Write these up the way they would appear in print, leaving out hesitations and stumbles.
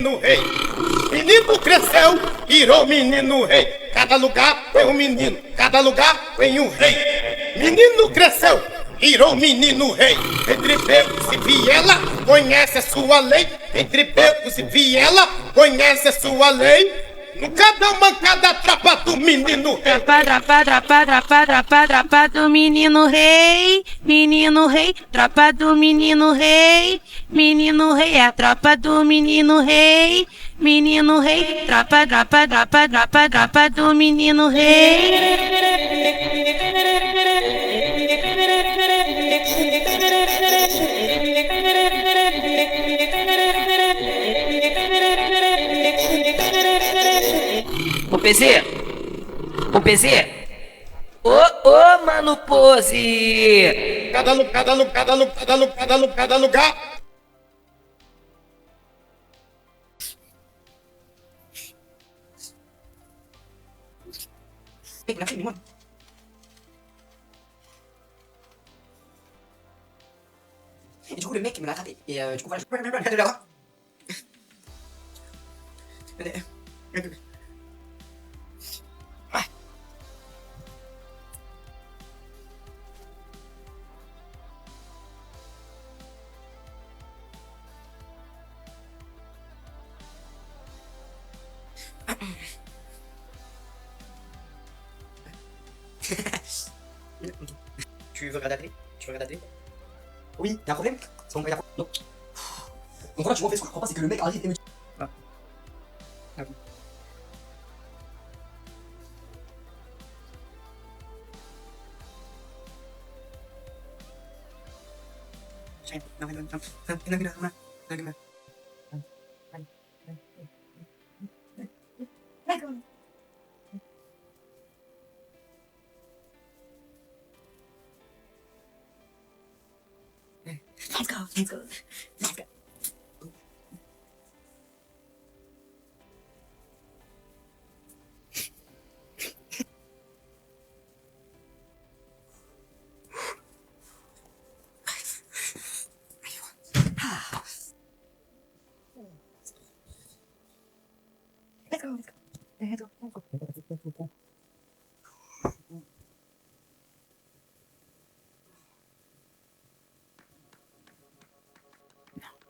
menino rei. Menino cresceu, virou menino rei. Cada lugar tem um menino, cada lugar tem um rei. Menino cresceu, virou menino rei. Entre becos e viela, conhece a sua lei. Entre becos e viela, conhece a sua lei. No cada mancada, tropa do menino rei. Tropa do menino rei, tropa do menino rei, é a tropa do menino rei, tropa do menino Ô PZ, ô PZ, ô mano Pose. Cada lugar. Et du coup le mec me l'a attrapé. Et du coup voilà. Tu veux regarder la télé? Tu veux regarder la télé? Oui, y'a un problème? C'est bon, y'a un problème? Non. Donc là, tu vois, en fait, ce que je comprends pas, c'est que le mec arrive et me dit. Ah. Ah oui. Let's go, let's go, let's go.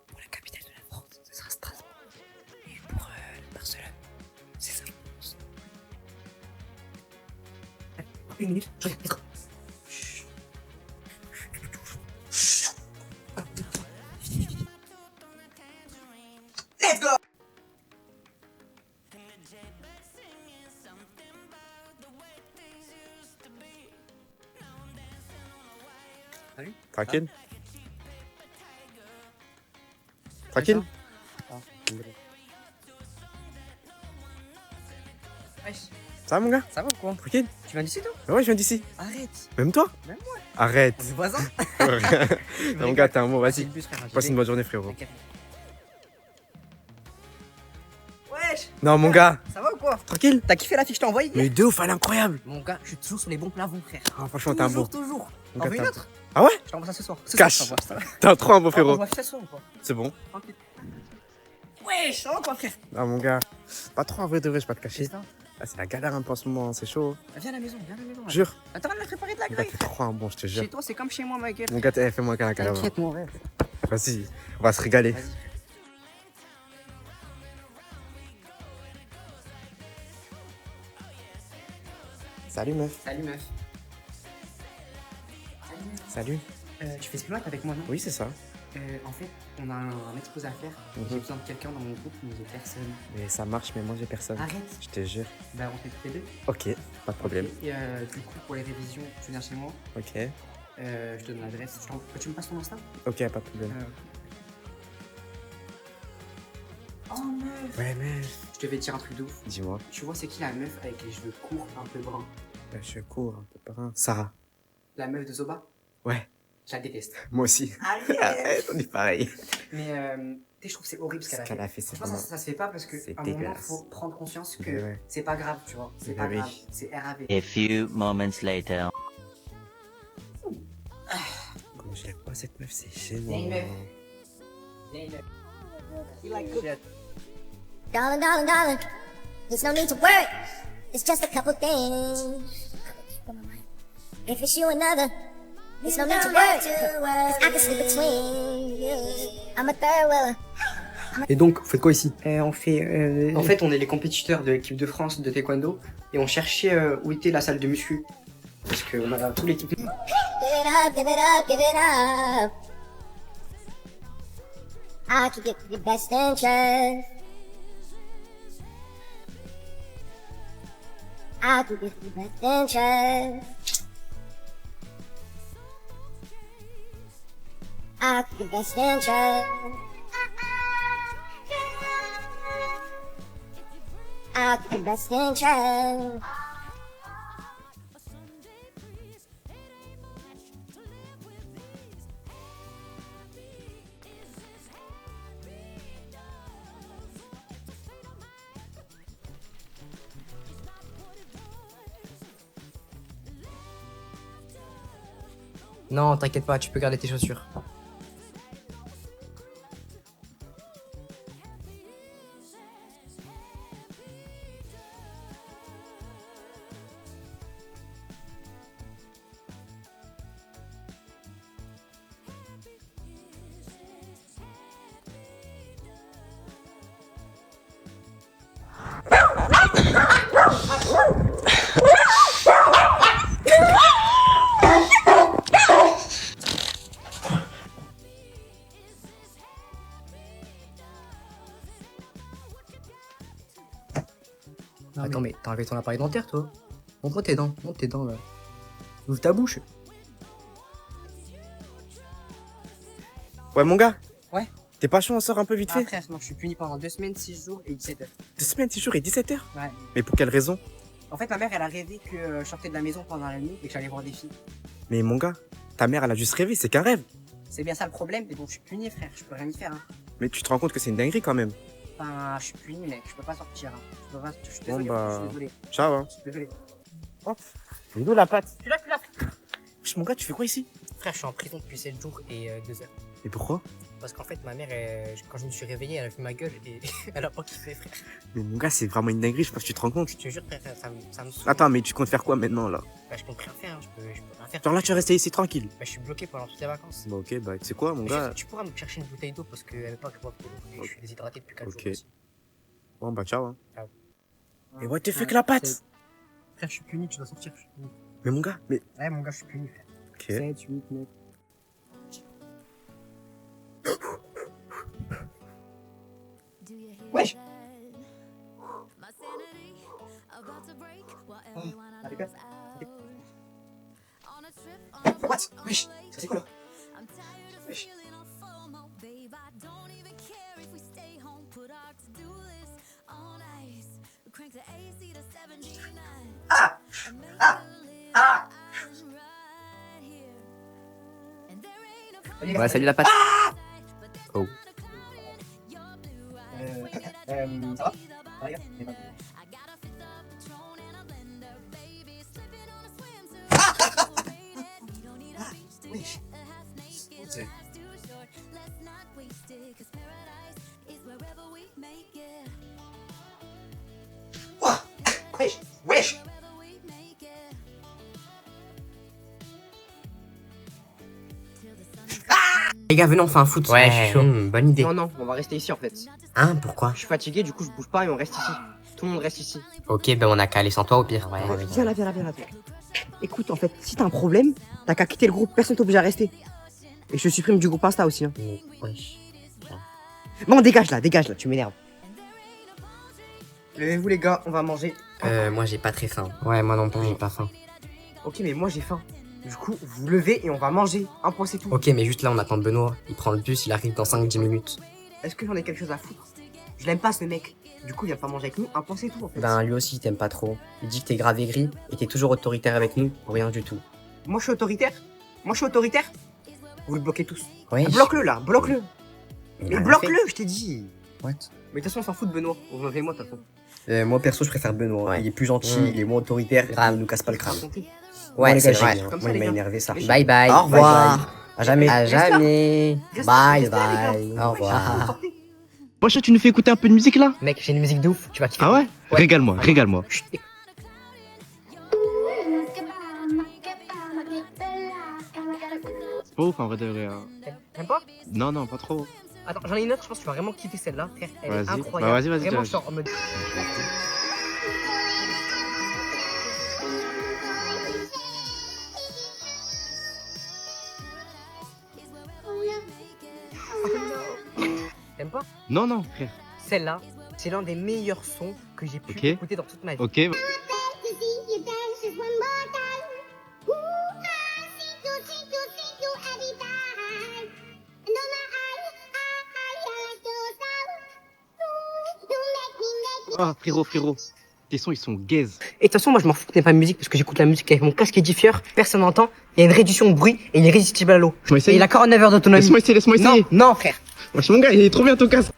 Pour la capitale de la France, ce sera Strasbourg. Et pour Barcelone, c'est ça, je pense. Une minute, je regarde, let's go. Let's go. Salut. Tranquille. Tranquille. Wesh, Ça va mon gars? ça va ou quoi? Tranquille? Tu viens d'ici toi? Ouais, je viens d'ici. Arrête. Même toi? Même moi. Arrête. On est voisins. Non, mon gars, t'es un mot, C'est vas-y. le bus, frère. Passe une bonne journée, frérot. T'inquiète. Wesh, Non, mon gars, ça va ou quoi? tranquille. T'as kiffé la fiche que je t'ai envoyée? Mais de ouf, elle est incroyable. Mon gars, je suis toujours sur les bons plafonds, frère. Ah, franchement, t'es un beau. Toujours. Mon T'en gars, veux t'es une un- autre? Ah ouais? Je t'envoie ça ce soir. Ce Cache. soir, je t'envoie ça. T'es un trop un beau On frérot. voit ça ce soir ou quoi? C'est bon. Tranquille. Wesh, ça va quoi, frère? Ah, mon gars, pas trop en vrai de vrai, je vais pas te cacher. C'est ça. Ah, c'est la galère un peu en ce moment, c'est chaud. Viens à la maison, viens à la maison. Jure. Attends, on a préparé de la Mon gars, graille. t'es trop un bon, je te jure. Chez toi, c'est comme chez moi, ma gueule. Mon gars, fais-moi un câlin. T'inquiète, mon rêve. Vas-y, on va se régaler. Vas-y. Salut, meuf. Salut, meuf. Salut. Tu fais Spillock avec moi, non? Oui, c'est ça. En fait, on a un exposé à faire. J'ai besoin de quelqu'un dans mon groupe, mais j'ai personne. Mais ça marche, mais moi, j'ai personne. Arrête. Je te jure. Bah, on fait tous les deux. Ok, pas de problème. Et du coup, pour les révisions, tu viens chez moi. Ok. Je te donne l'adresse. Tu me passes ton Insta? Ok, pas de problème. Oh, meuf. Ouais, meuf. Je te vais dire un truc de ouf. Dis-moi. Tu vois, c'est qui la meuf avec les cheveux courts, un peu bruns? Je cours un peu par un. Sarah. La meuf de Zoba? Ouais, Je la déteste. moi aussi. Arrête, on est pareil. Mais tu sais, je trouve que c'est horrible ce Ce qu'elle a qu'elle fait. a fait, c'est Franchement, vraiment. ça se fait pas parce que C'est à un moment, dégueulasse. faut prendre conscience que Mais ouais. c'est pas grave, tu vois. C'est Mais pas oui. grave. C'est RAV. A few moments later. Comment je l'aime pas cette meuf, c'est Viens, gênant. meuf. Viens, meuf. You like cook? Darling, darling, darling, there's no need to worry. It's just a couple things. If it's you another, there's no need to worry. 'Cause I can slip between you. I'm a third wheeler. Et donc, vous faites quoi ici? On fait. En fait, on est les compétiteurs de l'équipe de France de taekwondo et on cherchait où était la salle de muscu. Parce qu'on a toute l'équipe. Give it up, give it up, give it up. I can get your best interest. I can get your best interest. I can get your best interest. I can get your best interest. Non, t'inquiète pas, tu peux garder tes chaussures. Attends, mais t'as enlevé ton appareil dentaire, toi? Montre tes dents, là. Ouvre ta bouche. Ouais, mon gars. Ouais. T'es pas chaud, on sort un peu vite fait? Frère, non, je suis puni pendant 2 semaines, 6 jours et 17 heures. 2 semaines, 6 jours et 17 heures? Ouais. Mais pour quelle raison? En fait, ma mère, elle a rêvé que je sortais de la maison pendant la nuit et que j'allais voir des filles. Mais mon gars, ta mère, elle a juste rêvé, c'est qu'un rêve. C'est bien ça le problème, mais bon, je suis puni, frère, je peux rien y faire, hein. Mais tu te rends compte que c'est une dinguerie quand même. Enfin, je suis puni, mec, je peux pas sortir, hein. Je suis Bon, désolé, bah, je suis désolé. Ciao, hein. Je suis désolé. Mais d'où la patte? Je suis là. Wesh, mon gars, tu fais quoi ici? Frère, je suis en prison depuis 7 jours et 2 heures. Et pourquoi? Parce qu'en fait, ma mère, quand je me suis réveillé, elle a vu ma gueule et elle a pas kiffé, frère. Mais mon gars, c'est vraiment une dinguerie, je sais pas si tu te rends compte. Je te jure, frère, ça me saoule. Attends, mais tu comptes faire quoi maintenant là? Bah, je compte rien faire, hein. Je peux rien faire. Genre là, tu vas rester ici tranquille. Bah, je suis bloqué pendant toutes les vacances. Bah ok, bah tu sais quoi, mon Mais gars? tu pourras me chercher une bouteille d'eau parce qu'elle veut pas que je boive de l'eau et je suis déshydraté depuis 4 Ok. jours aussi. Bon bah ciao, hein. Ciao. Et what the fuck la patte? Frère, je suis puni, tu dois sortir, je suis puni. Mais mon gars, mais. Ouais, mon gars, je suis puni, frère. Ok. 7, 8, 9. Wesh! What? Wesh! Ça c'est quoi là? Wesh! Ah! Ah! Ah! Ouais, salut la patte. Oh. Ça va? Ah, les gars, wesh. Ouah! Wesh! Wesh! Les gars, venez, on fait un foot. Ouais, je suis chaud. Bonne idée. Non, non, on va rester ici en fait. Hein, pourquoi? Je suis fatigué, du coup je bouge pas et on reste ici. Tout le monde reste ici. Ok, ben on a qu'à aller sans toi au pire. Ouais, Viens là, viens là, viens là. Écoute, en fait, si t'as un problème, t'as qu'à quitter le groupe, personne t'oblige à rester. Et je te supprime du groupe Insta aussi. Hein. Wesh. Bon, dégage là, tu m'énerves. Levez-vous les gars, on va manger. Moi j'ai pas très faim. Ouais, moi non plus, j'ai pas faim. Ok, mais moi j'ai faim. Du coup, vous levez et on va manger. Un point, c'est tout. Ok, mais juste là, on attend Benoît. Il prend le bus, il arrive dans 5-10 minutes. Est-ce que j'en ai quelque chose à foutre? Je l'aime pas ce mec. Du coup, il vient pas manger avec nous. Un point, c'est tout en fait. Ben lui aussi, il t'aime pas trop. Il dit que t'es grave aigri et t'es toujours autoritaire avec nous pour rien du tout. Moi je suis autoritaire? Vous le bloquez tous. Ouais. Bloque-le là, bloque-le. Il Mais a rien bloque-le, je t'ai dit. What? Mais de toute façon, on s'en fout de Benoît. On va moi de toute façon. Moi perso, je préfère Benoît. Il est plus gentil, il est moins autoritaire, Grave. il nous casse pas le crâne. Ouais, les c'est gars, vrai. j'ai- Comme ça, Moi, il les m'a gars. énervé ça. Bye bye. Au revoir. À jamais. À jamais. Reste Bye là, les gars. bye. Au revoir. Sortez. Wesh, tu nous fais écouter un peu de musique là? Mec, j'ai une musique de ouf, tu vas kiffer. Ah ouais? Régale-moi, régale-moi. Chut, écoute. C'est pas ouf en vrai de vrai. Hein. T'aimes pas? Non, non, pas trop. Attends, j'en ai une autre, je pense que tu vas vraiment kiffer celle-là, frère. Elle est Vas-y. incroyable. Bah, vas-y, Vraiment, direct. je sors en mode. T'aimes pas? Non, non, frère. Celle-là, c'est l'un des meilleurs sons que j'ai pu Ok. écouter dans toute ma vie. Ok. Ah, frérot. Tes sons, ils sont gaze. Et de toute façon, moi, je m'en fous que t'aimes pas de musique parce que j'écoute la musique avec mon casque édifieur. Personne n'entend. Il y a une réduction de bruit et il est irrésistible à l'eau. Laisse-moi Et essayer. il a 49 heures d'autonomie. Laisse-moi essayer. Non, frère. Wesh, mon gars, il est trop bien ton casque.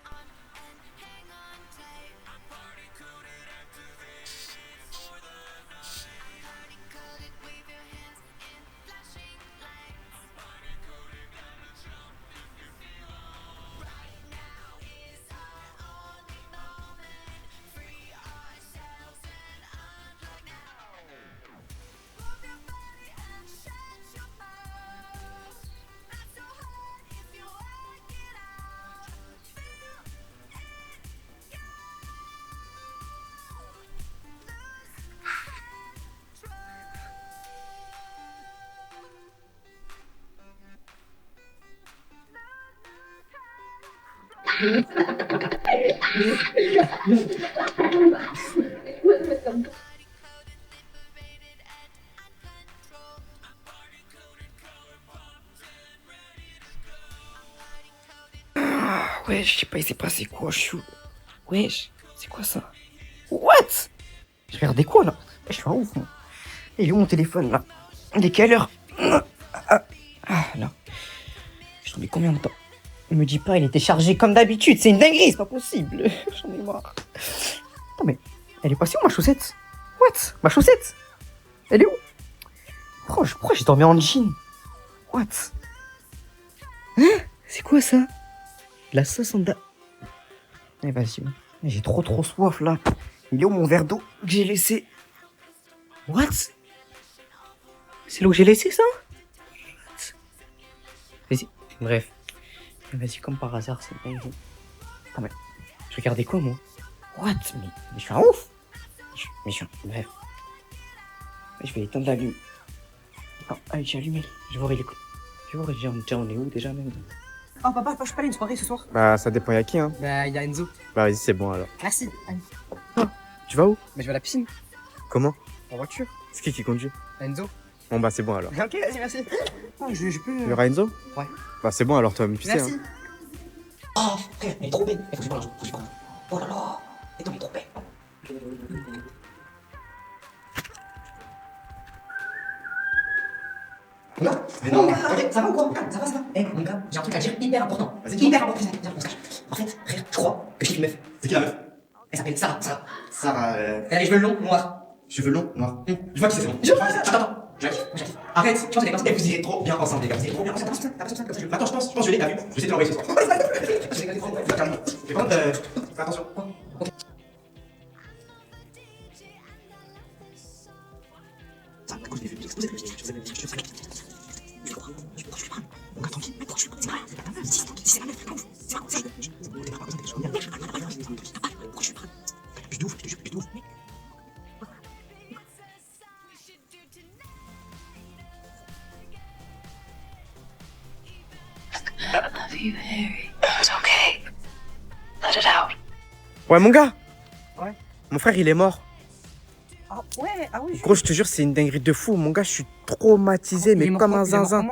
Wesh, je sais pas, il s'est passé quoi, chou. Wesh, c'est quoi ça? What? Je regardais quoi là? Je suis un ouf, moi. Il est où mon téléphone là? Il est quelle heure? Là. Je tombé combien de temps? Il me dit pas, il était chargé comme d'habitude, c'est une dinguerie, c'est pas possible. J'en ai marre. Non mais, elle est passée où ma chaussette? What? Ma chaussette? Elle est où? Pourquoi j'ai dormi en jean? What? Hein? C'est quoi ça? La sauce en da... Eh vas-y, j'ai trop soif là. Il est où mon verre d'eau que j'ai laissé? What? C'est là où j'ai laissé ça? What? Vas-y, bref. Vas-y, comme par hasard, c'est dingue. Ah mais, je regardais quoi moi? What? Mais je suis un ouf. Bref. Je vais éteindre la lumière. Oh, allez, j'ai allumé. Je vais voir, il est... Je vais voir, déjà, on est où déjà même? Oh papa, je peux aller à une soirée ce soir? Bah, ça dépend, y'a qui, hein. Bah, il y a Enzo. Bah, vas-y, c'est bon alors. Merci. Allez. Tu vas où? Bah, je vais à la piscine. Comment? En voiture. C'est qui conduit? Enzo. Bon, bah, c'est bon alors. Ok, vas-y, merci. Oh, je peux. Il y aura Enzo? Ouais. Bah, c'est bon alors, toi, tu sais. Merci. Hein. Oh frère, elle est trop belle. Faut que je parle, faut que je parle. Oh là là, elle est trop belle. Mais non, arrête, ça va ou quoi? Ça va, ça va? Eh, mon gars, j'ai un truc à dire hyper important. Hyper important, viens, on se cache. En fait, frère, je crois que je kiffe une meuf. C'est qui la meuf? Elle s'appelle Sarah. Sarah, Elle a les cheveux longs, noirs. cheveux longs, noirs. Je vois qui c'est, c'est bon. Attends. Je la kiffe. Arrête, je pense que les personnes, vous irez trop bien ensemble, les gars. Vous irez trop bien ensemble. T'as pas besoin de ça. Attends, je pense que je l'ai, t'as vu? Je vais essayer de l'envoyer ce soir. Calme. Mais par contre, fais attention. Ça, à cause des vues, je sais pas. Mon gars, tranquille, mais pourquoi je suis pas mal? Si c'est la meuf, c'est pas ouf. C'est pas ouf. T'es pas besoin de pourquoi je suis pas plus de ouf, plus de ouf. Love you, Harry. It's okay. Let it out. Ouais, mon gars. Ouais. Mon frère, il est mort. Ah ouais, ah oui. Gros, je te jure, c'est une dinguerie de fou. Mon gars, je suis traumatisé, mais comme un zinzin.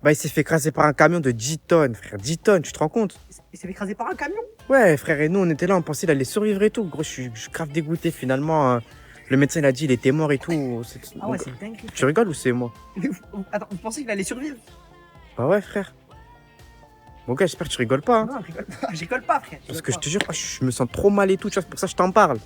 Bah, il s'est fait écraser par un camion de 10 tonnes, frère. 10 tonnes, tu te rends compte? Il s'est fait écraser par un camion. Ouais, frère, et nous, on était là, on pensait qu'il allait survivre et tout. Gros, je suis grave dégoûté. Finalement, le médecin, il a dit il était mort et tout. Ah ouais, Donc, c'est dingue. tu rigoles ou c'est moi? Attends, vous pensez qu'il allait survivre? Bah ouais, frère. Mon gars, j'espère que tu rigoles pas. Hein. Non, je rigole pas, frère. Parce que je te jure, je me sens trop mal et tout. Tu vois, c'est pour ça que je t'en parle.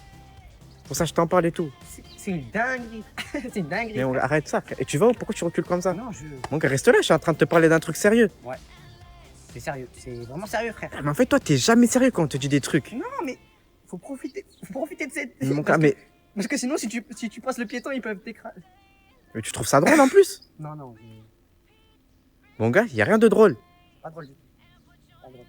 C'est pour ça que je t'en parle et tout. C'est une dinguerie. C'est une dinguerie. Mais arrête ça, frère. Et tu vas où? Pourquoi tu recules comme ça? Non, je. Mon gars, reste là, je suis en train de te parler d'un truc sérieux. Ouais. C'est sérieux, c'est vraiment sérieux, frère. Mais en fait, toi, t'es jamais sérieux quand on te dit des trucs. Non, mais faut profiter de cette. Mon parce gars, mais Parce que sinon, si tu passes le piéton, ils peuvent t'écraser. tu trouves ça drôle en plus? Non, Mon gars, y a rien de drôle. pas drôle du tout. Pas drôle.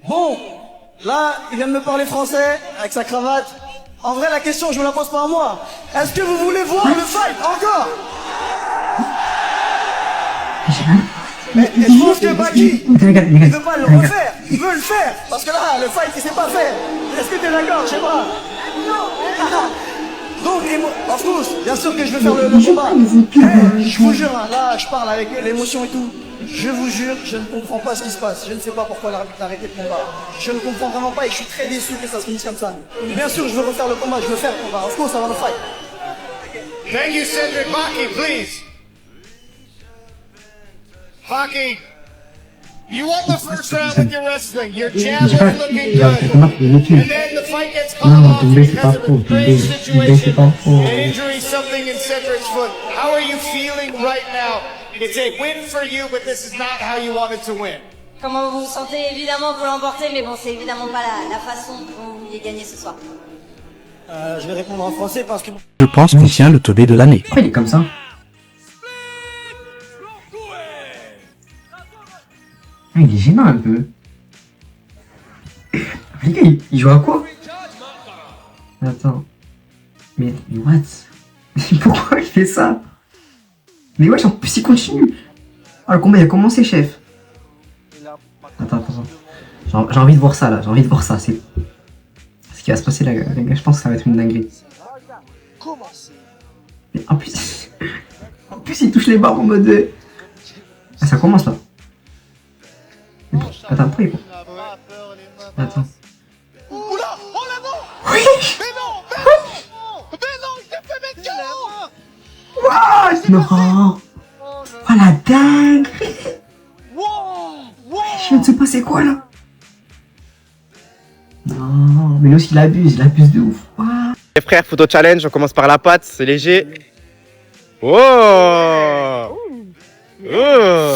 Bon, là, il vient de me parler français avec sa cravate. En vrai, la question, je me la pose pas à moi. Est-ce que vous voulez voir le fight encore? Mais je pense que Baki, il veut pas le refaire. Il veut le faire. Parce que là, le fight, il s'est pas fait. Est-ce que t'es d'accord? Je sais pas. Donc, of course, bien sûr que je vais faire le combat. Mais, je vous jure, hein, là, je parle avec l'émotion et tout. Je vous jure, je ne comprends pas ce qui se passe. Je ne sais pas pourquoi l'arbitre a arrêté le combat. Je ne comprends vraiment pas et je suis très déçu que ça se finisse comme ça. Bien sûr, je veux refaire le combat, je veux faire le combat. Of course, I want to fight. Thank you, Cedric. Baki, please. Baki, you won the first round with your wrestling. Your jab was looking good. And then the fight gets called off because of a strange situation. An injury, something in Cedric's foot. How are you feeling right now? It's a win for you, but this is not how you wanted to win. Comment vous vous sentez? Évidemment, vous l'emportez, mais bon, c'est évidemment pas la façon dont vous vouliez gagner ce soir. Je vais répondre en français parce que... Je pense qu'on tient le tollé de l'année. Pourquoi il est comme ça? Ah, il est gênant un peu. Les gars, il joue à quoi? Attends. Mais what? Pourquoi il fait ça? Mais wesh, en plus il continue. Ah, le combat il a commencé, chef. Attends. J'ai envie de voir ça là, j'ai envie de voir ça. C'est ce qui va se passer là, les gars. Je pense que ça va être une dinguerie. Mais en plus, il touche les barres en mode. Ah, ça commence là. Attends, pourquoi il. Attends. Oula! Oh là non! Oui! Mais non! Il s'est fait mettre KO! Wouah! Non! Oh la dingue! Je viens de se passer quoi là? Non, mais lui aussi il abuse de ouf. Wouah! Les frères, photo challenge, on commence par la patte, c'est léger. Oh! Yeah!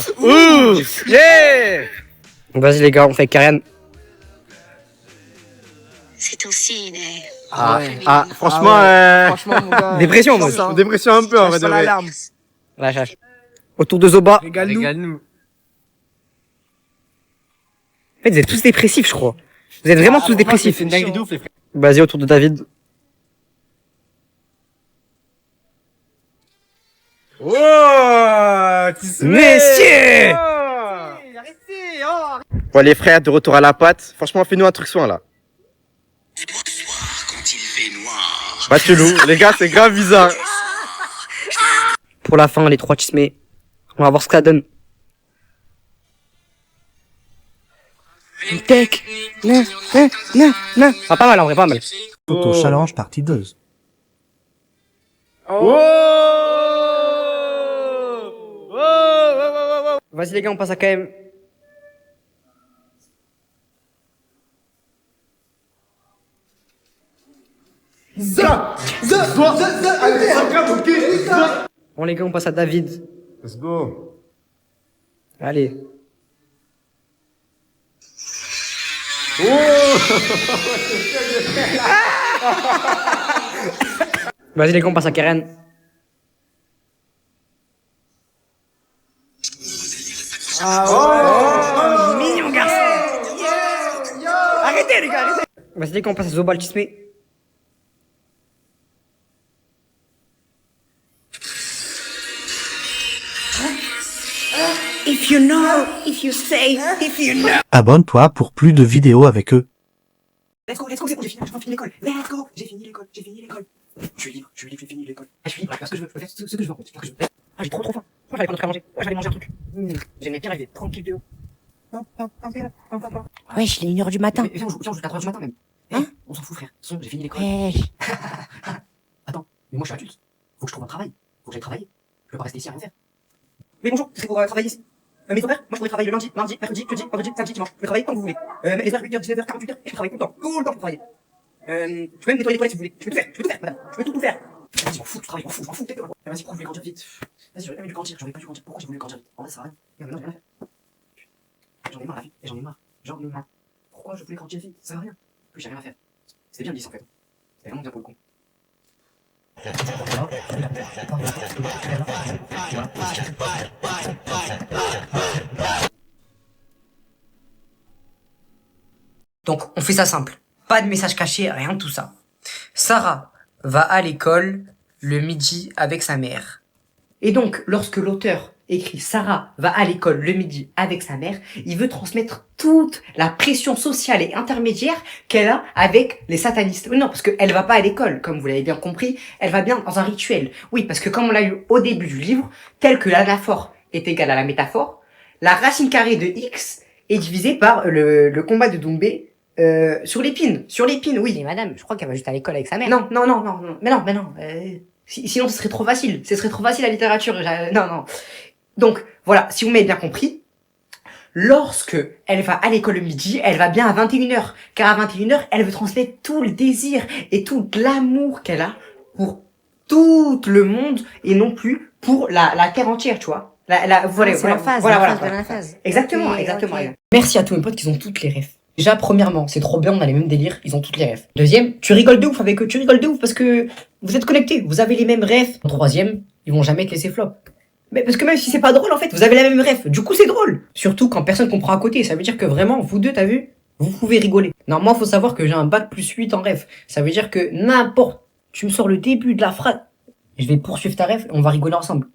Vas-y, les gars, on fait Karen. C'est aussi une... Franchement, Franchement, mon gars... Dépression, moi. dépression un peu en vrai de vrai. Lâche. Autour de Zoba. Régale-nous. En fait, vous êtes tous dépressifs, je crois. Vous êtes vraiment tous dépressifs. C'est une dinguerie de ouf, les frères. Vas-y, autour de David. Oh! Messieurs! Bon, les frères, de retour à la patte. Franchement, fais-nous un truc soin là. Bah, tu loup, les gars, c'est grave bizarre. Pour la fin, les trois chismés. On va voir ce que ça donne. Tech. Ah, pas mal, en vrai, pas mal. Photo challenge partie 2. Vas-y, les gars, on passe à KM. Bon, les gars, on passe à David. Let's go. Allez. Vas-y, les gars, on passe à Karen. Mignon garçon. Vas-y, quand on passe à Zobaltisme. If you know, if you say, if you know. Abonne-toi pour plus de vidéos avec eux. Let's go, c'est bon, j'ai fini l'école. Let's go, j'ai fini l'école. Je suis libre, j'ai fini l'école. Ah, je suis libre, je peux faire ce que je veux, je peux faire ce que je veux en fait. Ah, j'ai trop faim. Moi, j'allais prendre un truc à manger. Moi, j'allais manger un truc. J'aimais bien rêver, tranquille de haut. Wesh, il est 1h du matin. Mais viens, on joue 4h du matin même. Hein? On s'en fout, frère. De toute façon, j'ai fini l'école. Wesh. Attends, mais moi, je suis adulte. Faut que je trouve un travail. Faut que j'aille travailler. Je peux pas rester ici à rien faire. Mais bonjour, c'est pour travailler ici. Mes horaires, moi je pourrais travailler le lundi, mardi, mercredi, jeudi, vendredi, samedi, dimanche. Je peux travailler quand vous voulez. Les heures 8h, 19h, 48h, et je travaille tout le temps pour travailler. Je peux même nettoyer les toilettes si vous voulez. Je peux tout faire, madame. Je peux tout faire. Vas-y, je m'en fous, tu travailles, je m'en fous, tais-toi. Vas-y, pourquoi je voulais grandir vite? Vas-y, j'aurais pas dû grandir, Pourquoi j'ai voulu grandir vite? En vrai, ça sert à rien. Et maintenant, j'ai rien fait. J'en ai marre, la vie, et j'en ai marre. Pourquoi je voulais grandir vite? Ça sert à rien. Puis j'ai rien à faire. C'était bien 10 en fait. C'était vraiment bien pour le con. Donc, on fait ça simple. Pas de message caché, rien de tout ça. Sarah va à l'école le midi avec sa mère. Et donc, lorsque l'auteur écrit Sarah va à l'école le midi avec sa mère, il veut transmettre toute la pression sociale et intermédiaire qu'elle a avec les satanistes. Non, parce qu'elle va pas à l'école, comme vous l'avez bien compris, elle va bien dans un rituel. Oui, parce que comme on l'a eu au début du livre, tel que l'anaphore est égal à la métaphore, la racine carrée de X est divisée par le combat de Doumbé sur l'épine, oui. Mais madame, je crois qu'elle va juste à l'école avec sa mère. Non. Mais non. Sinon, ce serait trop facile. Ce serait trop facile la littérature. Non. Donc, voilà, si vous m'avez bien compris, lorsque elle va à l'école le midi, elle va bien à 21h. Car à 21h, elle veut transmettre tout le désir et tout l'amour qu'elle a pour tout le monde et non plus pour la terre entière, tu vois. Voilà. La phase. Exactement. Merci à tous mes potes qui ont toutes les refs. Déjà, premièrement, c'est trop bien, on a les mêmes délires, ils ont toutes les refs. Deuxième, tu rigoles de ouf avec eux, parce que vous êtes connectés, vous avez les mêmes refs. Troisième, ils vont jamais te laisser flop. Mais parce que même si c'est pas drôle, en fait, vous avez la même ref, du coup c'est drôle. Surtout quand personne comprend à côté, ça veut dire que vraiment, vous deux, t'as vu, vous pouvez rigoler. Non, moi, faut savoir que j'ai un bac plus 8 en ref. Ça veut dire que n'importe, tu me sors le début de la phrase, je vais poursuivre ta ref et on va rigoler ensemble.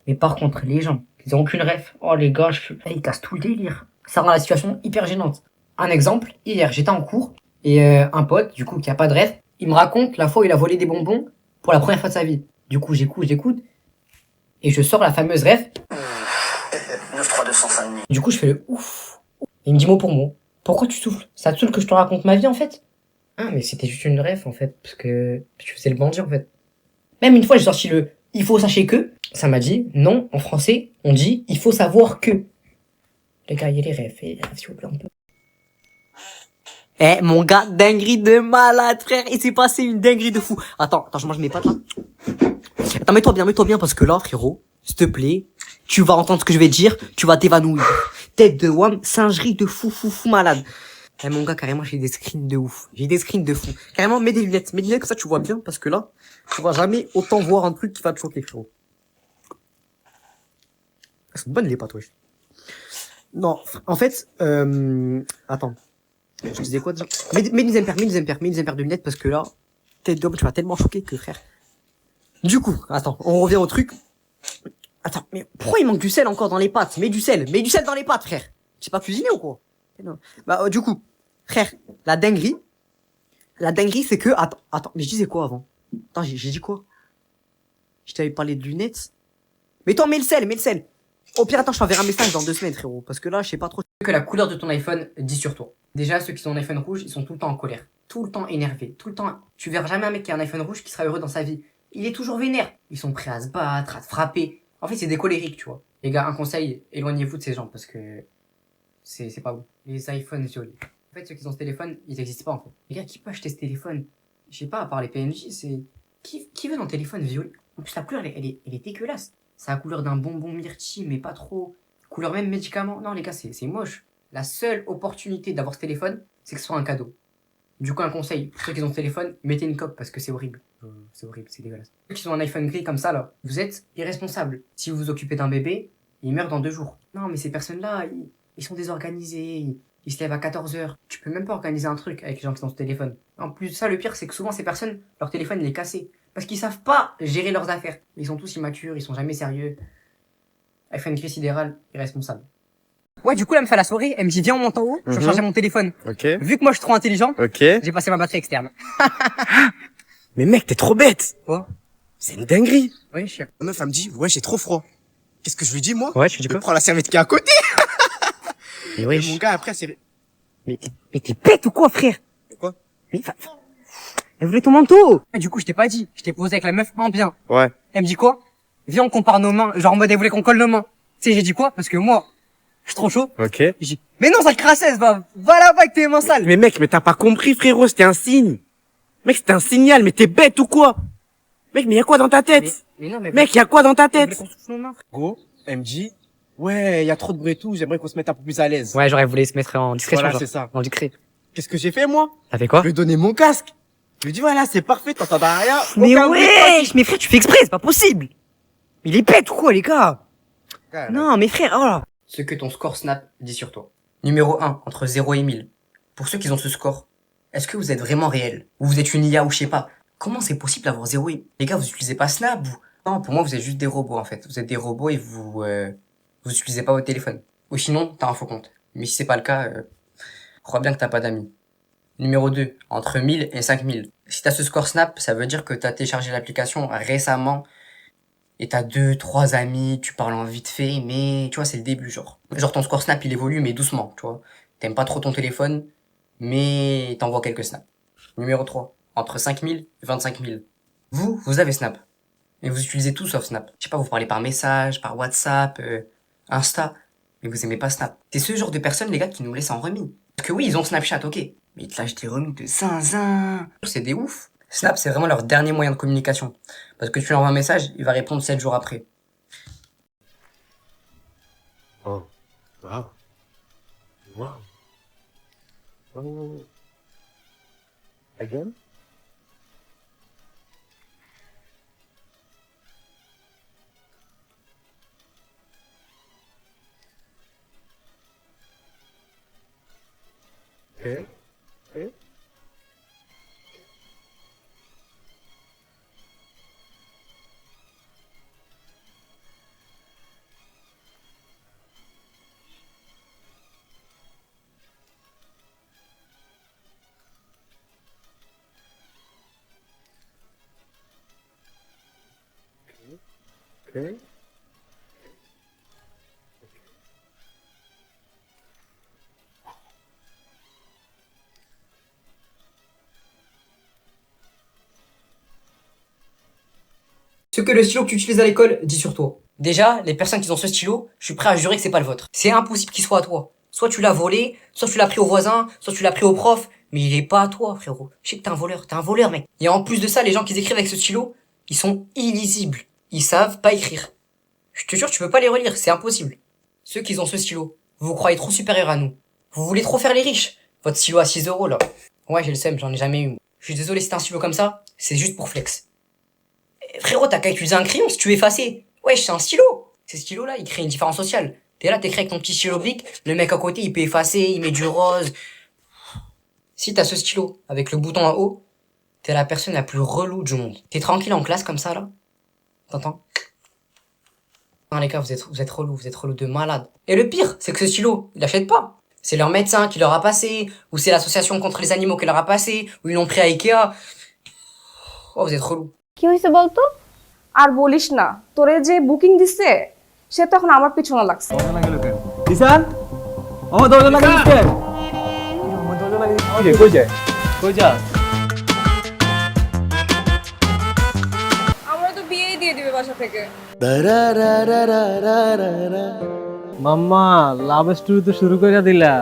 Mais par contre, les gens, ils ont aucune ref, oh les gars, ils cassent tout le délire. Ça rend la situation hyper gênante. Un exemple, hier j'étais en cours et un pote, du coup qui a pas de ref, il me raconte la fois où il a volé des bonbons pour la première fois de sa vie. Du coup j'écoute et je sors la fameuse ref. 93205. Du coup je fais le ouf. Et il me dit mot pour mot. Pourquoi tu souffles? Ça te saoule que je te raconte ma vie en fait? Ah mais c'était juste une ref en fait, parce que tu faisais le bandit en fait. Même une fois j'ai sorti le il faut sachez que, ça m'a dit non, en français on dit il faut savoir que. Les gars, il y a les refs, s'il vous plaît un peu. Eh, mon gars, dinguerie de malade, frère. Il s'est passé une dinguerie de fou. Attends, je mange mes pâtes, là. Attends, mets-toi bien, parce que là, frérot, s'il te plaît, tu vas entendre ce que je vais te dire, tu vas t'évanouir. Tête de wham, singerie de fou, malade. Eh, mon gars, carrément, j'ai des screens de ouf. Carrément, mets des lunettes, comme ça, tu vois bien, parce que là, tu vas jamais autant voir un truc qui va te choquer, frérot. Elles sont bonnes, les pâtes, wesh. Non, en fait, attends. Je disais quoi déjà? Mets une deuxième paire de lunettes parce que là, tête d'homme, tu vas tellement choquer que frère. Du coup, attends, on revient au truc. Attends, mais pourquoi il manque du sel encore dans les pâtes? Mets du sel dans les pâtes, frère. J'ai pas cuisiné ou quoi? Non. Bah, du coup, frère, la dinguerie, c'est que, attends, mais je disais quoi avant? Attends, j'ai dit quoi? Je t'avais parlé de lunettes. Mais toi, mets le sel. Au pire, attends, je t'enverrai un message dans 2 semaines, frérot. Parce que là, je sais pas trop ce que la couleur de ton iPhone dit sur toi. Déjà, ceux qui ont un iPhone rouge, ils sont tout le temps en colère. Tout le temps énervés. Tout le temps. Tu verras jamais un mec qui a un iPhone rouge qui sera heureux dans sa vie. Il est toujours vénère. Ils sont prêts à se battre, à se frapper. En fait, c'est des colériques, tu vois. Les gars, un conseil, éloignez-vous de ces gens parce que c'est pas bon. Les iPhones violet. En fait, ceux qui ont ce téléphone, ils existent pas, en fait. Les gars, qui peut acheter ce téléphone? Je sais pas, à part les PNJ, c'est... Qui veut un téléphone violet? En plus, la couleur, elle est dégueulasse. C'est la couleur d'un bonbon myrtille, mais pas trop. Couleur même médicament. Non, les gars, c'est moche. La seule opportunité d'avoir ce téléphone, c'est que ce soit un cadeau. Du coup, un conseil, pour ceux qui ont ce téléphone, mettez une coque parce que c'est horrible. C'est horrible, c'est dégueulasse. Ceux qui ont un iPhone gris comme ça, là, vous êtes irresponsables. Si vous vous occupez d'un bébé, il meurt dans 2 jours. Non, mais ces personnes-là, ils sont désorganisés. Ils se lèvent à 14h. Tu peux même pas organiser un truc avec les gens qui sont sur téléphone. En plus, ça, le pire, c'est que souvent, ces personnes, leur téléphone, il est cassé. Parce qu'ils savent pas gérer leurs affaires. Ils sont tous immatures, ils sont jamais sérieux. Elle fait une crise sidérale, irresponsable. Ouais, du coup, elle me fait la soirée, elle me dit, viens, on monte en haut, je vais charger mon téléphone. Ok. Vu que moi, je suis trop intelligent, Ok. j'ai passé ma batterie externe. Mais mec, t'es trop bête. Quoi? C'est une dinguerie. Oui, je suis. La meuf, elle me dit, ouais, j'ai trop froid. Qu'est-ce que je lui dis, moi? Ouais, tu dis Je quoi? prends la serviette qui est à côté. Mais Et oui, mon gars, après, c'est... mais t'es bête ou quoi, frère? Quoi? Mais elle voulait ton manteau. Du coup, je t'ai pas dit. Je t'ai posé avec la meuf en bien. Ouais. Elle me dit quoi? Viens, on compare nos mains. Genre en mode, elle voulait qu'on colle nos mains. Tu sais, j'ai dit quoi? Parce que moi, je suis trop chaud. Ok. J'ai dit, mais non, sale crasseuse, va là-bas avec tes mains sales. Mais mec, mais t'as pas compris, frérot, c'était un signe. Mec, c'était un signal, mais t'es bête ou quoi? Mec, mais y a quoi dans ta tête? Mais non, mais Mec, y a quoi dans ta elle voulait tête? qu'on souffle nos mains. Gros, elle me dit, ouais, y a trop de bruit et tout, j'aimerais qu'on se mette un peu plus à l'aise. Ouais, genre, elle voulait se mettre en discrétion. Voilà, genre. c'est ça. En discret. Qu'est-ce que j'ai fait, moi? T'as fait quoi? Je lui ai donné mon casque. Je lui ai dit, voilà, c'est parfait, t'entendras rien. Mais aucun bruit de wesh, mais frère, tu fais exprès, c'est pas possible. Il est bête ou quoi, les gars? passer. Non, mais frère, oh là. Ce que ton score Snap dit sur toi. Numéro 1, entre 0 et 1000. Pour ceux qui ont ce score, est-ce que vous êtes vraiment réel? Ou vous êtes une IA ou je sais pas? Comment c'est possible d'avoir 0 et... Les gars, vous utilisez pas Snap, vous? Non, pour moi, vous êtes juste des robots, en fait. Vous êtes des robots et vous utilisez pas votre téléphone. Ou sinon, t'as un faux compte. Mais si c'est pas le cas, crois bien que t'as pas d'amis. Numéro 2, entre 1000 et 5000. Si t'as ce score Snap, ça veut dire que t'as téléchargé l'application récemment et t'as 2-3 amis, tu parles en vite fait, mais tu vois, c'est le début, genre. Genre ton score Snap, il évolue, mais doucement, tu vois. T'aimes pas trop ton téléphone, mais t'envoies quelques snaps. Numéro 3, entre 5000 et 25 000. Vous avez Snap. Mais vous utilisez tout sauf Snap. Je sais pas, vous parlez par message, par WhatsApp, Insta, mais vous aimez pas Snap. C'est ce genre de personnes, les gars, qui nous laissent en remis. Parce que oui, ils ont Snapchat, ok. Mais ils te lâchent des remis de zinzin. C'est des ouf. Snap, c'est vraiment leur dernier moyen de communication. Parce que tu lui envoies un message, il va répondre 7 jours après. Oh. Wow. Wow. Oh. Again? Okay. Okay. Okay. Ce que le stylo que tu utilises à l'école dit sur toi. Déjà, les personnes qui ont ce stylo, je suis prêt à jurer que c'est pas le vôtre. C'est impossible qu'il soit à toi. Soit tu l'as volé, soit tu l'as pris au voisin, soit tu l'as pris au prof, mais il est pas à toi, frérot. Je sais que t'es un voleur, mec. Et en plus de ça, les gens qui écrivent avec ce stylo, ils sont illisibles. Ils savent pas écrire. Je te jure, tu peux pas les relire, c'est impossible. Ceux qui ont ce stylo, vous vous croyez trop supérieurs à nous. Vous voulez trop faire les riches. Votre stylo à 6 € là. Ouais, j'ai le seum, j'en ai jamais eu. Je suis désolé si t'as un stylo comme ça, c'est juste pour flex. Frérot, t'as qu'à utiliser un crayon si tu veux effacer. Wesh, c'est un stylo. Ces stylos-là, ils créent une différence sociale. T'es là, t'écris avec ton petit stylo brique, le mec à côté, il peut effacer, il met du rose. Si t'as ce stylo, avec le bouton en haut, t'es la personne la plus relou du monde. T'es tranquille en classe comme ça, là. T'entends? Non, les gars, vous êtes relou de malade. Et le pire, c'est que ce stylo, ils l'achètent pas. C'est leur médecin qui leur a passé, ou c'est l'association contre les animaux qui leur a passé, ou ils l'ont pris à Ikea. Oh, vous êtes relou. কি হইছে বলতো আর বলিস না তোরে যে বুকিং দিছে সে তখন আমার পিছনে লাগছে কিষান আমার দরজা লাগাই দিতে আমার দরজা লাগাই দিতে কই যায় আমরা তো বিয়েই দিয়ে দিবে বাসা থেকে মাম্মা লাভ স্টোরি তো শুরু করে দিলা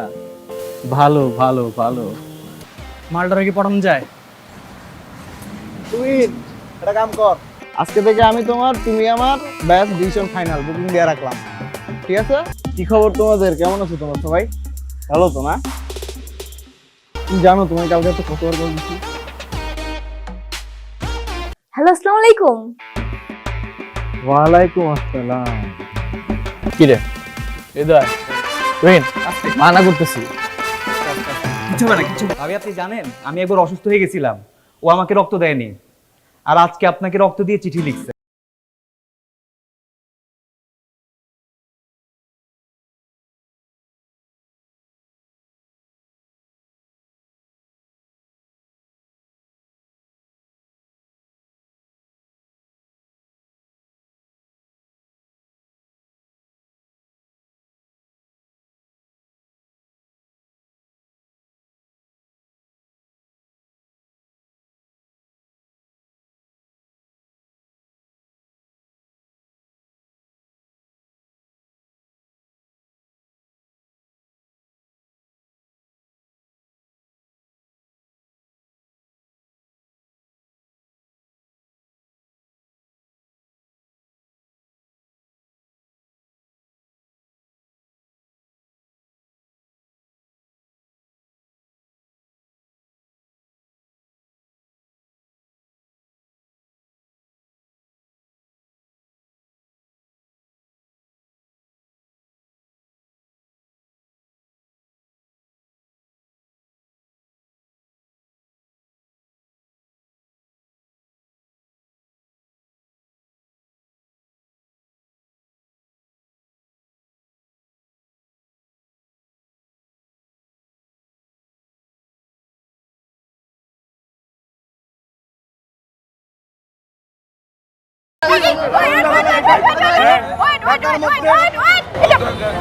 ভালো ভালো ভালো মালটারে কি পড়ানো যায় তুই একটা কাম কর আজকে থেকে আমি তোমার তুমি আমার ব্যাস ডিসিশন ফাইনাল বুকিং দিয়ে রাখলাম ঠিক আছে কি খবর তোমাদের কেমন আছো তোমরা সবাই ভালো তো না তুমি জানো তোমার কালকে তো কতবার বলছি হ্যালো আসসালামু আলাইকুম ওয়ালাইকুম আসসালাম কি রে হৃদয় তুই মানা করতেছি কিচ্ছু হবে না, কিচ্ছু হবে না। ভাবি আপনি জানেন আমি একবার অসুস্থ হয়ে গেছিলাম, ও আমাকে রক্ত দেয়নি, আর আজকে আপনাকে রক্ত দিয়ে চিঠি লিখছে।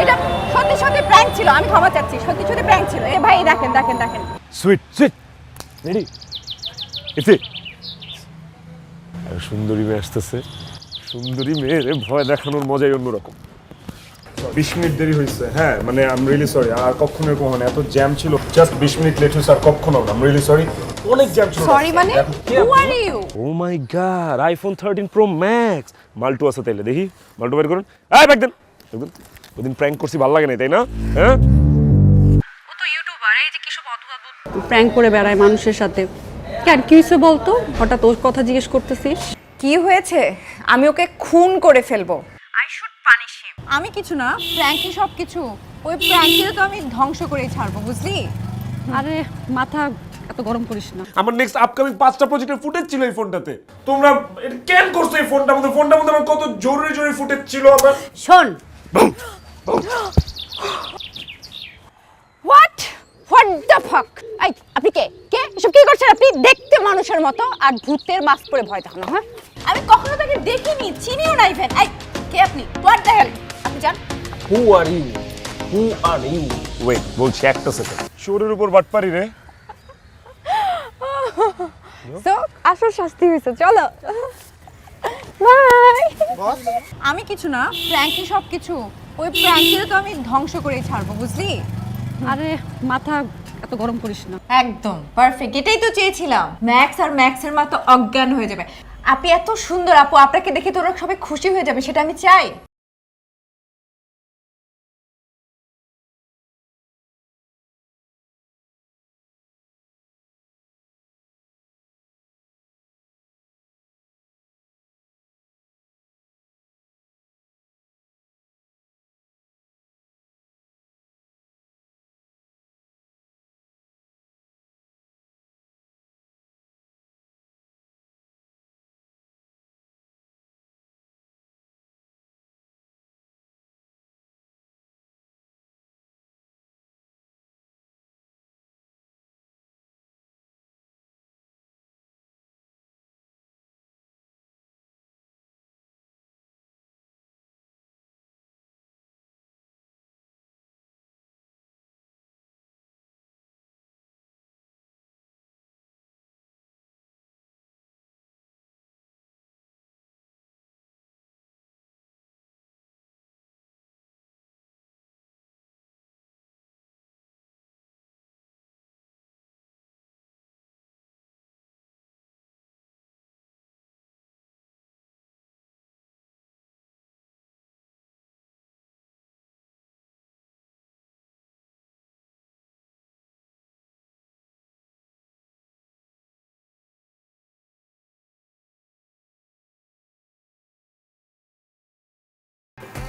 এটা সত্যি সত্যি প্র্যাঙ্ক ছিল, আমি ক্ষমা চাচ্ছি, সত্যি সত্যি প্র্যাঙ্ক ছিল। এ ভাই দেখেন দেখেন দেখেন, সুইট সুইট রেডি ইতি সুন্দরী মেয়ে আসতেছে, সুন্দরী মেয়ের ভয় দেখানোর মজাই অন্যরকম। 20 মিনিট দেরি হয়েছে, হ্যাঁ মানে আই এম রিয়েলি সরি, আর কখনো এরকম হয় না, এত জ্যাম ছিল, জাস্ট 20 মিনিট লেট হয়েছে, আর কখনো না, আই এম রিয়েলি সরি, অনেক জ্যাম ছিল। সরি মানে who are you? Oh my god, iPhone 13 pro max. মাল্টু আছে তাইলে, দেখি মাল্টু বের করুন। এই ব্যাগ দেন, দেখুন ওদিন প্র্যাঙ্ক করছি, ভালো লাগে না তাই না? হ্যাঁ ও তো ইউটিউবার, এই যে কিসব অদ্ভুত অদ্ভুত প্র্যাঙ্ক করে বেড়ায় মানুষের সাথে। কেন কি হয়েছে বলতো, হঠাৎ ওর কথা জিজ্ঞেস করতেছিস? কি হয়েছে? আমি ওকে খুন করে ফেলবো। I should punish him. আমি কিছু না, প্র্যাঙ্কই সব কিছু। ওই প্র্যাঙ্কটা তো আমি ধ্বংস করেই ছাড়বো, বুঝলি? আরে মাথা এত গরম করিস না। আমার নেক্সট আপকামিং 5টা প্রজেক্টের ফুটেজ ছিল এই ফোনটাতে। তোমরা এটা কেন করছো এই ফোনটার মধ্যে? ফোনটার মধ্যে আমার কত জরুরি জরুরি ফুটেজ ছিল। আমার শোন, হোয়াট দ্য ফাক? এই আপনি কে কে এসব কি করছেন আপনি? দেখতে মানুষের মতো আর ভূতের মাস্ক পরে ভয় দেখানো। হ্যাঁ, আমি কখনো তাকে দেখিনি, চিনিও না ইভেন। এই কে আপনি? What the hell? আপনি জান who are you? Who are you? Wait, বলছি একটা সেকেন্ড। শোরের উপর বাটপারি রে। সো আসল শাস্তি হয়েছে, চলো বাই। আমি কিছু না, প্র্যাঙ্কই সব কিছু। ওই প্র্যাঙ্কটা তো আমি ধ্বংস করেই ছাড়বো, বুঝলি? আরে মাথা এত গরম করিস না। একদম পারফেক্ট, এটাই তো চেয়েছিলাম। ম্যাক্স আর ম্যাক্সের মা তো অজ্ঞান হয়ে যাবে। আপনি এত সুন্দর আপু, আপনাকে দেখে তোরা সবাই খুশি হয়ে যাবে, সেটা আমি চাই।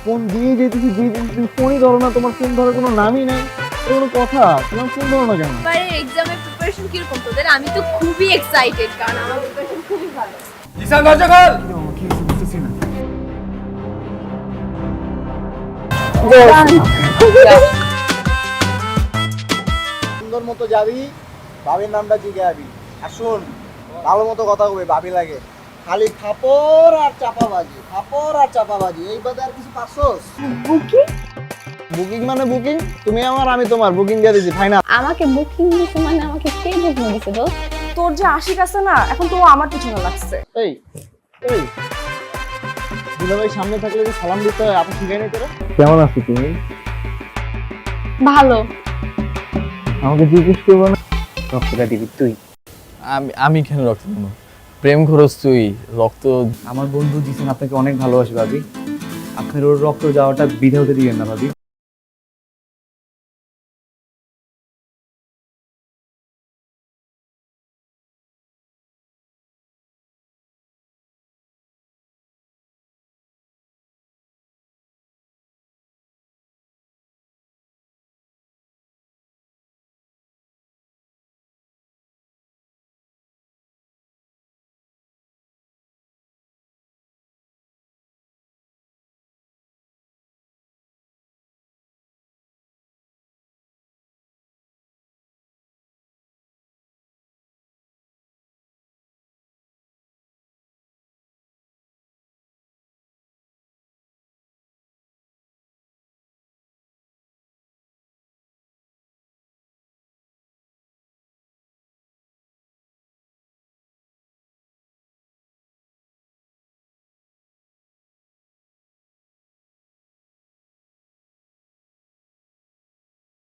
ফোন দিয়ে যেতেছি, ফোনই ধরো না, তোমার ফোন ধরার কোনো নামই নাই। কোনো কথা তোমার ফোন ধরো না কেন? এবারে এক্সামের প্রিপারেশন কিরকম তোদের? আমি তো খুবই এক্সাইটেড কারণ আমার প্রিপারেশন খুবই ভালো। ঈশান দরজা খোল। কি বুঝতেছি না। সুন্দর মতো যাবি, ভাবির নামটা জিজ্ঞাবি। আর শোন, ভালো মতো কথা কবে, ভাবি লাগে। খালি ফাপড় আর চাপাবাজি, ফাপড় আর চাপাবাজি, এই বাদে আর কিছু পারছোস? বুকিং? বুকিং মানে বুকিং, তুমি আমার আমি তোমার, বুকিং দিয়ে দিছি, ফাইনাল। আমাকে বুকিং দিছে মানে আমাকে কে বুকিং দিছে দোস্ত? তোর যে আশিক আছে না, এখন তো আমার পিছনে লাগছে। এই এই দুলাভাই সামনে থাকলে যে সালাম দিতে হয়, আপনি শিখাই নাই তোরা? কেমন আছো তুমি? ভালো। আমাকে জিজ্ঞেস করবো না? রক্তটা দিবি তুই। আমি কেন রক্ত দেবো? প্রেম খরচ তুই, রক্ত। আমার বন্ধু জিসান আপনাকে অনেক ভালোবাসে ভাবি, আপনার ওর রক্ত যাওয়াটা বিধে হতে দিবেন না ভাবি।